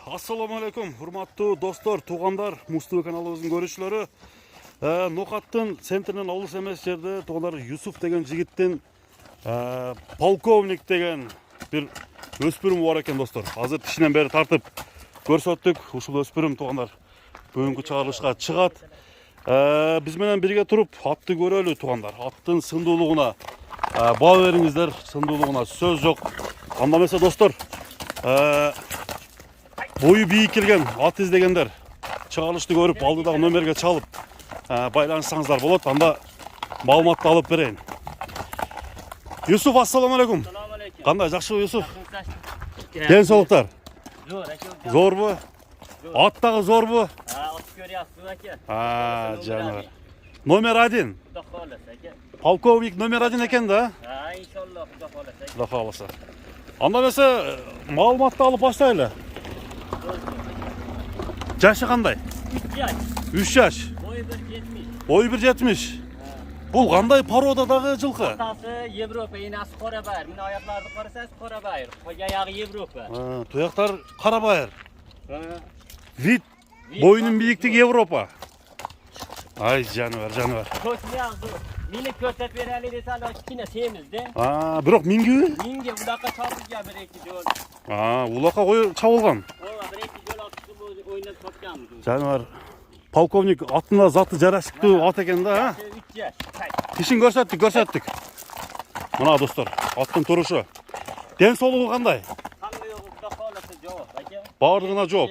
Assalamu alaikum, hurmatlı dostlar, tuğanlar, Mustafa kanalımızın görüşleri. Nokat'ın sentrinden alыс emes жерде туğanlar Yusuf degen jigitten polkovnik degen bir öspürüm var eken dostlar. Hazır tişinен beri tartıp көрсөттүk. Ушул öspürüm туğanlar бүгүнкү чыгарылышка чыгат. Биз менен бирге туруп атты көрөлү туğanlar. Аттын сындуулугуна баа бериңиздер, сындуулугуна сөз жок. Анда эмесе достор, boyu büyük келген ат издегендер чыгарылышты көрүп алдыдагы номерге чалып байланышсаңыздар болот. Анда маалыматты алып берейин. Yusuf, assalamu alaikum. Кандай, жакшыбы Yusuf? Ден соолуктар? Зорбу? Ат дагы зорбу? Ат көрүясыз аке. Жаныбар. Номер 1. Полковник номер 1 экен да? Иншаллах, Кудай кааласа. Анда эмесе маалыматты алып баштайлы. Жашы кандай? 3 жаш. Boyu 1.70. Бул кандай породадагы жылкы? Атасы Европа, энасы кара байыр. Мына аякларды карасаңыз кара байыр. Аягы Европа. Туяктар кара байыр. Вид boyunun бийликтиги Европа. Ай, жаныбар, жаныбар. Meni көрсөтүп берели десе ал кичине семизди. Бирок мингиби? Минге улакка чабылга бир-эки жол. Улакка кой чабылган. Ооба, бир-эки жол атып ойнап капканбыз. Жаныбар. Полковник атына заты жарашыктуу ат экен да, 3 жаш. Тишин көрсөттүк. Мына достор, аттын турушу. Ден соолугу кандай? Кандай Кудай кааласа жооп, аке. Баардыгына жооп.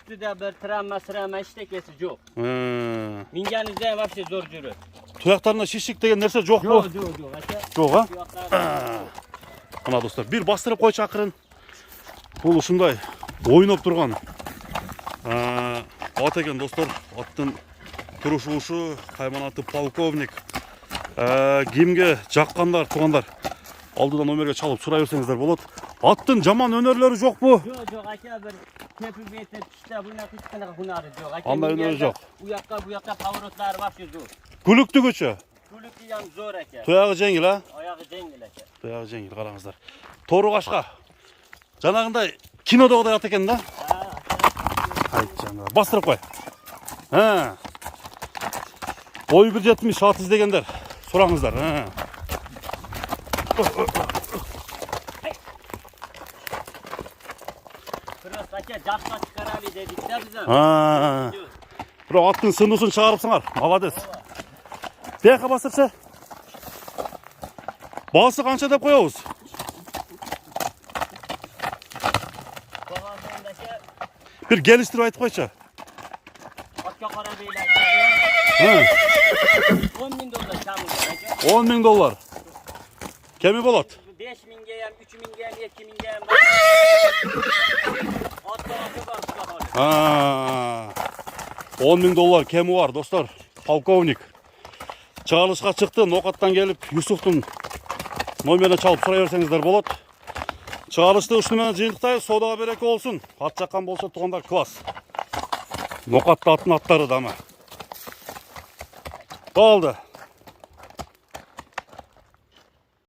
Үстүдө бир травма иштекеси жок. Мингенизде вообще зор жүрөт. Туяктарына шишик деген нерсе жок бу? Жок, аке. Жок, Мына достор, бир бастырып койчу акырын. Бул ушундай ойноп турган ат экен достор. Аттын турушушу, кайманаты полковник. Кимге жаккандар, тугандар, алдыдан номерге чалып сурай берсеңиздер болот. Аттын жаман өнөрлөрү жокпу? Жок, аке, бир кепил бетип түштө буна кичкене хунары жок, аке. Андай өнөрү жок. Буякка поворотлары вообще жок. Күлүктүгүчү? Күлүктү ham зор аке. Туягы жеңил, Аягы жеңил аке. Туягы жеңил, караңыздар. Тору кашка. Жанагындай кинодогудай ат экен да? Айт жаныбар. Бастырып кой. Boyu 1.70 ат издегендер, сураңыздар. Просто аке жакка чыгаралы дедик да биз. Бирок аттын сындуусун чыгарыпсыңар. Молодец. Бияка бастырчы. Баасы канча деп коебуз? Bir geliştirip aytıp koyça. Atка кара beйлер. 10.000 dolar çamur. 10.000 dolar. Kemi bolat? 5.000'ge hem, 3.000'ge hem, 2.000'ge hem. Atka var. 10.000 dolar kemi var dostlar. Polkovnik. Çağrılışka çıktı. Nokattan gelip Yusuf'un nomerine çalıp soray versеңиздер болот. Çağrılışta ушуну менен жыйынтыктайбыз. Соодаға береке болсун. Ат жаккан болсо тугандар класс. Нокатта аттын аттары дама. Болду.